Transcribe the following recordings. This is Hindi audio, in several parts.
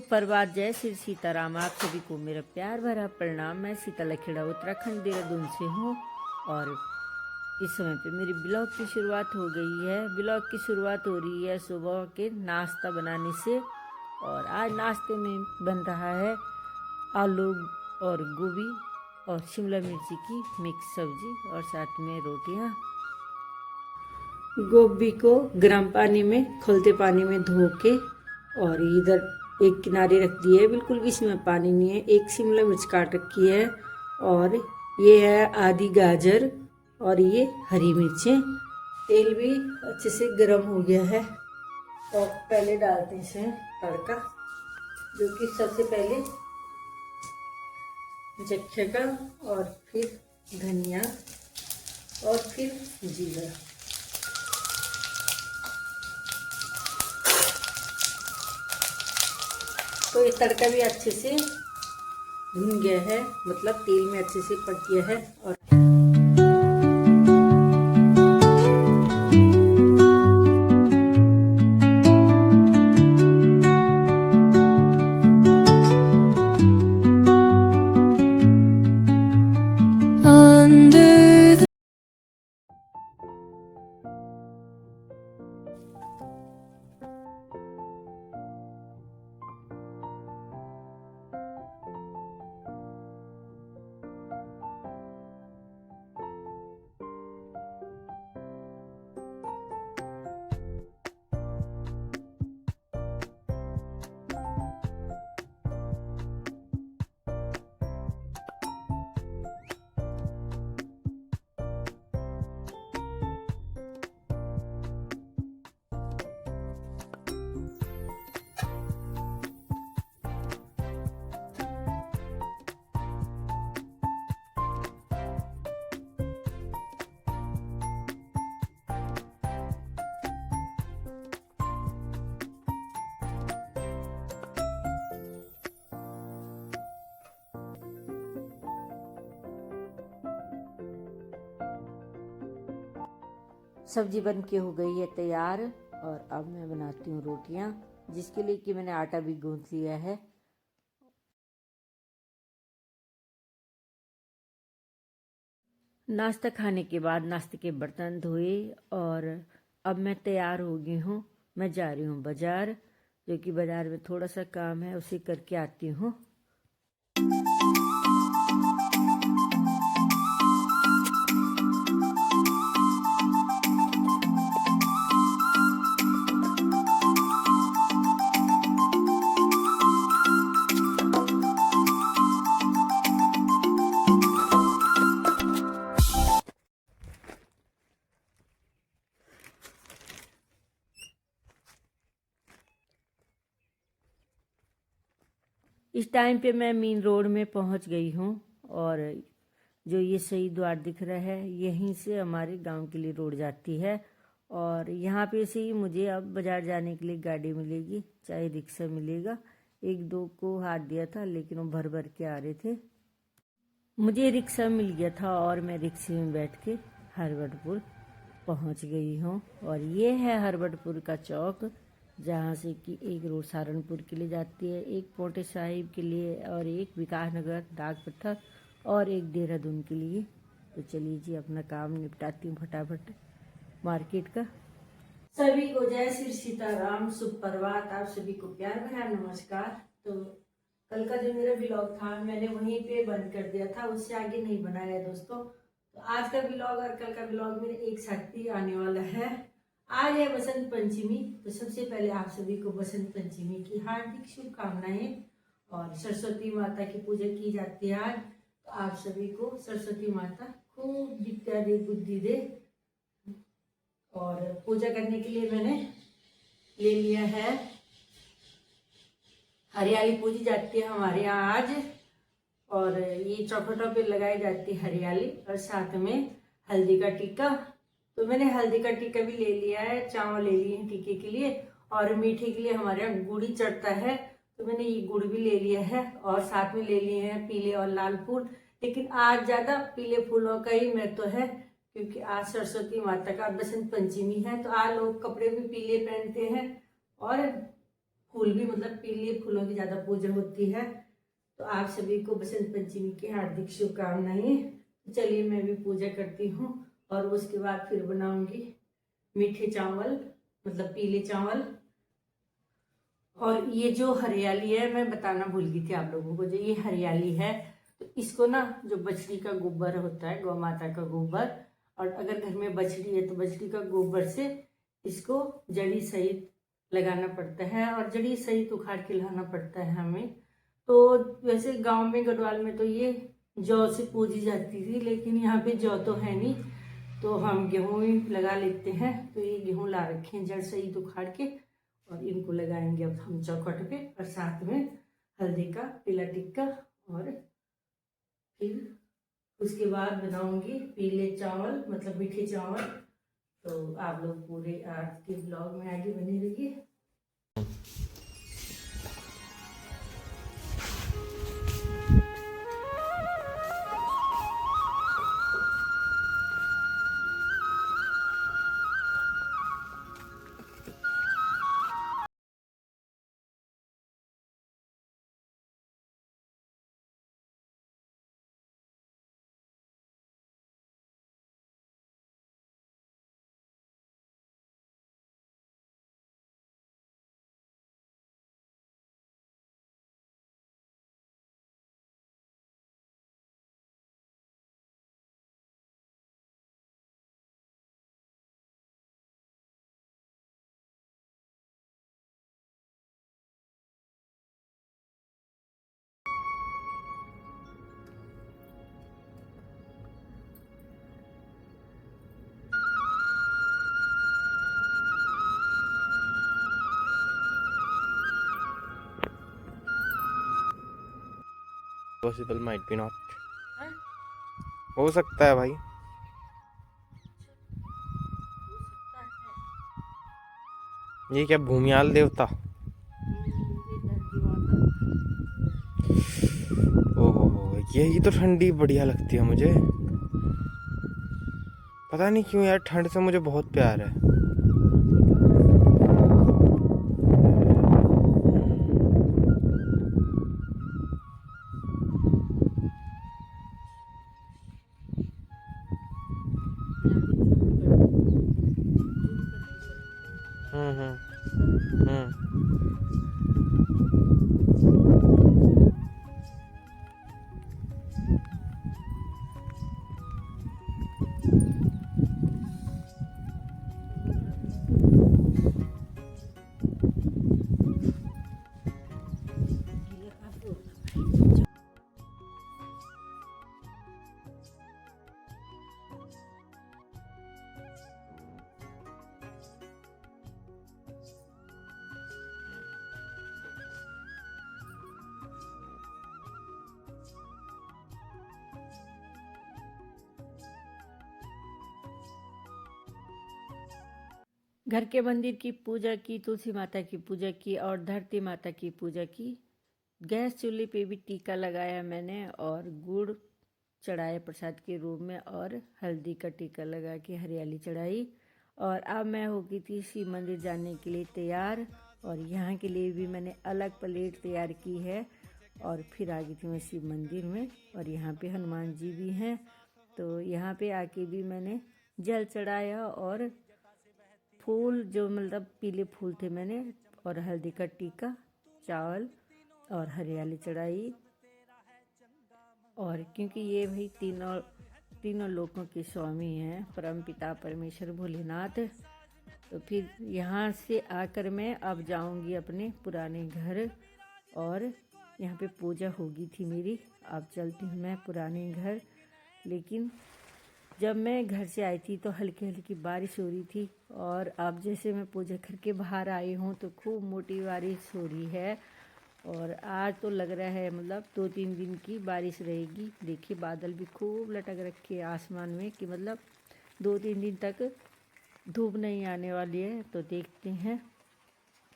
सुप्रभात, जय श्री सीताराम। आप सभी को मेरा प्यार भरा प्रणाम। मैं सीता लखेड़ा उत्तराखंड देहरादून से हूँ और इस समय पे मेरी ब्लॉग की शुरुआत हो गई है। ब्लॉग की शुरुआत हो रही है सुबह के नाश्ता बनाने से और आज नाश्ते में बन रहा है आलू और गोभी और शिमला मिर्ची की मिक्स सब्जी और साथ में रोटियाँ। गोभी को गर्म पानी में खौलते पानी में धो के और इधर एक किनारे रख दिए है, बिल्कुल भी इसमें पानी नहीं है। एक शिमला मिर्च काट रखी है और ये है आधी गाजर और ये हरी मिर्चें। तेल भी अच्छे से गर्म हो गया है और पहले डालते हैं इसमें तड़का, जो कि सबसे पहले जख्या का और फिर धनिया और फिर जीरा। तो ये तड़का भी अच्छे से भुन गया है, मतलब तेल में अच्छे से पक गया है। और सब्जी बन के हो गई है तैयार और अब मैं बनाती हूँ रोटियाँ, जिसके लिए कि मैंने आटा भी गूंथ लिया है। नाश्ता खाने के बाद नाश्ते के बर्तन धोए और अब मैं तैयार हो गई हूँ। मैं जा रही हूँ बाज़ार, जो कि बाज़ार में थोड़ा सा काम है, उसे करके आती हूँ। इस टाइम पे मैं मेन रोड में पहुंच गई हूं और जो ये शहीद द्वार दिख रहा है, यहीं से हमारे गांव के लिए रोड जाती है और यहाँ पे से ही मुझे अब बाज़ार जाने के लिए गाड़ी मिलेगी, चाहे रिक्शा मिलेगा। एक दो को हाथ दिया था लेकिन वो भर भर के आ रहे थे। मुझे रिक्शा मिल गया था और मैं रिक्शे में बैठ के हरबटपुर पहुँच गई हूँ और ये है हरबटपुर का चौक, जहाँ से कि एक रोड सहारनपुर के लिए जाती है, एक पोटे साहिब के लिए और एक विकासनगर डाक पत्थर और एक देहरादून के लिए। तो चलिए जी, अपना काम निपटाती हूँ फटाफट मार्केट का। सभी को जय श्री सीताराम, सुप्रभात। आप सभी को प्यार भरा नमस्कार। तो कल का जो मेरा ब्लॉग था मैंने वहीं पे बंद कर दिया था, उससे आगे नहीं बनाया दोस्तों। तो आज का ब्लॉग और कल का ब्लॉग मेरे एक साथ ही आने वाला है। आज है बसंत पंचमी, तो सबसे पहले आप सभी को बसंत पंचमी की हार्दिक शुभकामनाएं। और सरस्वती माता की पूजा की जाती है आज, तो आप सभी को सरस्वती माता खूब विद्या दे, बुद्धि दे। और पूजा करने के लिए मैंने ले लिया है, हरियाली पूजी जाती है हमारे यहाँ आज, और ये चौखटों पे लगाई जाती है हरियाली और साथ में हल्दी का टीका। तो मैंने हल्दी का टीका भी ले लिया है, चावल ले लिए हैं टीके के लिए और मीठे के लिए हमारे यहाँ गुड़ ही चढ़ता है, तो मैंने ये गुड़ भी ले लिया है और साथ में ले लिए हैं पीले और लाल फूल। लेकिन आज ज़्यादा पीले फूलों का ही महत्व है, क्योंकि आज सरस्वती माता का बसंत पंचमी है, तो आज लोग कपड़े भी पीले पहनते हैं और फूल भी मतलब पीले फूलों की ज़्यादा पूजा होती है। तो आप सभी को बसंत पंचमी की हार्दिक शुभकामनाएं। तो चलिए मैं भी पूजा करती हूँ और उसके बाद फिर बनाऊंगी मीठे चावल मतलब पीले चावल। और ये जो हरियाली है मैं बताना भूल गई थी आप लोगों को, जो ये हरियाली है तो इसको ना जो बछड़ी का गोबर होता है, गौ माता का गोबर, और अगर घर में बछड़ी है तो बछड़ी का गोबर से इसको जड़ी सहित लगाना पड़ता है और जड़ी सहित उखाड़ के लाना पड़ता है हमें। तो वैसे गांव में गढ़वाल में तो ये जौ से पूजी जाती थी, लेकिन यहाँ पे जौ तो है नहीं, तो हम गेहूं ही लगा लेते हैं। तो ये गेहूं ला रखे हैं जड़ सहित उखाड़ के, और इनको लगाएंगे अब हम चौखट पे, और साथ में हल्दी का पीला टिक्का, और फिर उसके बाद बनाऊंगी पीले चावल मतलब मीठे चावल। तो आप लोग पूरे आज के ब्लॉग में आगे बने रहिए। पॉसिबल माइट बी नॉट, हाँ? हो सकता है भाई। हो सकता है। ये क्या भूमियाल देवता? ये धरती माता। ओहो, यही तो ठंडी बढ़िया लगती है मुझे। पता नहीं क्यों यार, ठंड से मुझे बहुत प्यार है। यहाँ पे जूम करनी पड़ती है। हम्म। हम्म। गीला काफी होता है। घर के मंदिर की पूजा की, तुलसी माता की पूजा की और धरती माता की पूजा की। गैस चूल्हे पे भी टीका लगाया मैंने और गुड़ चढ़ाया प्रसाद के रूप में, और हल्दी का टीका लगा के हरियाली चढ़ाई। और अब मैं हो गई थी शिव मंदिर जाने के लिए तैयार, और यहाँ के लिए भी मैंने अलग प्लेट तैयार की है। और फिर आ गई थी मैं शिव मंदिर में, और यहाँ पे हनुमान जी भी हैं। तो यहाँ पे आके भी मैंने जल चढ़ाया और फूल जो मतलब पीले फूल थे मैंने, और हल्दी का टीका, चावल और हरियाली चढ़ाई। और क्योंकि ये भाई तीनों लोकों के स्वामी हैं, परम पिता परमेश्वर भोलेनाथ, तो फिर यहाँ से आकर मैं अब जाऊंगी अपने पुराने घर, और यहाँ पे पूजा होगी थी मेरी। अब चलती हूँ मैं पुराने घर। लेकिन जब मैं घर से आई थी तो हल्की हल्की बारिश हो रही थी, और अब जैसे मैं पूजा करके बाहर आई हूँ तो खूब मोटी बारिश हो रही है। और आज तो लग रहा है मतलब 2-3 दिन की बारिश रहेगी। देखिए बादल भी खूब लटक रखे हैं आसमान में, कि मतलब 2-3 दिन तक धूप नहीं आने वाली है। तो देखते हैं।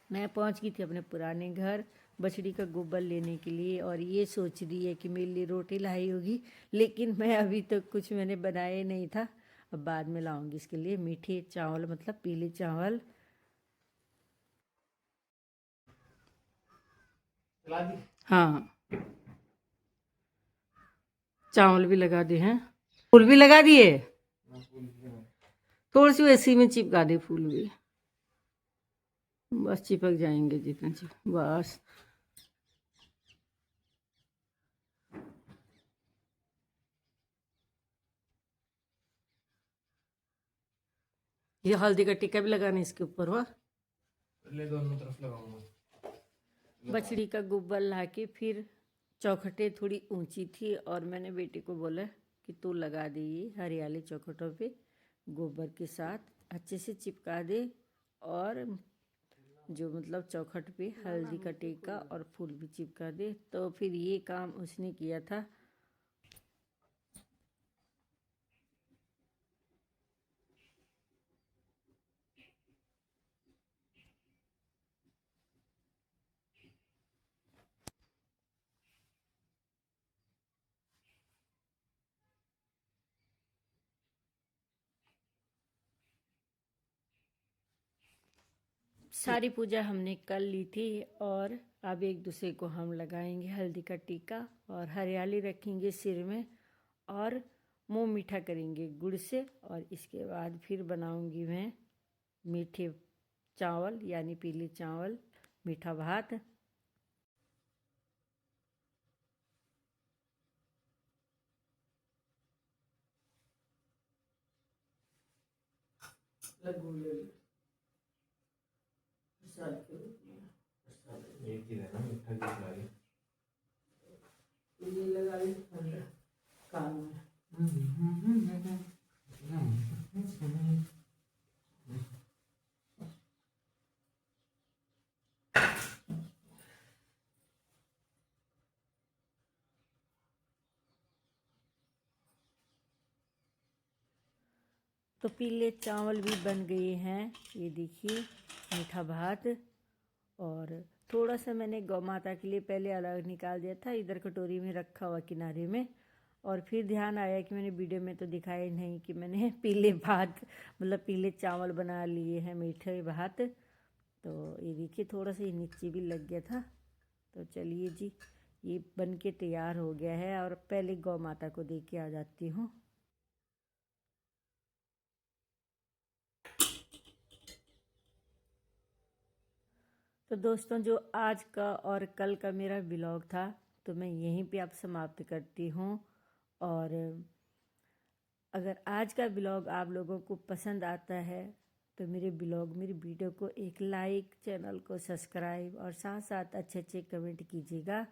मैं पहुंच गई थी अपने पुराने घर बछड़ी का गोबर लेने के लिए, और ये सोच रही है कि मेरे लिए रोटी लाई होगी, लेकिन मैं अभी तक कुछ मैंने बनाया नहीं था। अब बाद में लाऊंगी इसके लिए मीठे चावल मतलब पीले चावल। हाँ, चावल भी लगा दिए हैं, फूल भी लगा दिए, थोड़ी सी वैसी में चिपका दे फूल भी, बस चिपक जाएंगे जितना बस। ये हल्दी का टीका भी लगाना इसके ऊपर हुआ। पहले दोनों तरफ लगाऊंगा। बछड़ी का गोबर लाके फिर चौखटें थोड़ी ऊंची थी और मैंने बेटे को बोला कि तू लगा दे, ये हरियाली चौखटों पे गोबर के साथ अच्छे से चिपका दे, और जो मतलब चौखट पे हल्दी का टीका और फूल भी चिपका दे। तो फिर ये काम उसने किया था। सारी पूजा हमने कल ली थी और अब एक दूसरे को हम लगाएंगे हल्दी का टीका और हरियाली रखेंगे सिर में और मुंह मीठा करेंगे गुड़ से। और इसके बाद फिर बनाऊंगी मैं मीठे चावल यानी पीले चावल, मीठा भात। एक ही रहना मीठा की खिलाई। ये लगा ली कान में। तो पीले चावल भी बन गए हैं, ये देखिए मीठा भात। और थोड़ा सा मैंने गौ माता के लिए पहले अलग निकाल दिया था, इधर कटोरी में रखा हुआ किनारे में। और फिर ध्यान आया कि मैंने वीडियो में तो दिखाया नहीं कि मैंने पीले भात मतलब पीले चावल बना लिए हैं, मीठे भात। तो ये देखिए थोड़ा सा ये नीचे भी लग गया था। तो चलिए जी, ये बन के तैयार हो गया है और पहले गौ माता को दे के आ जाती हूँ। तो दोस्तों, जो आज का और कल का मेरा ब्लॉग था तो मैं यहीं पे आप समाप्त करती हूँ। और अगर आज का ब्लॉग आप लोगों को पसंद आता है तो मेरे वीडियो को एक लाइक, चैनल को सब्सक्राइब और साथ साथ अच्छे अच्छे कमेंट कीजिएगा।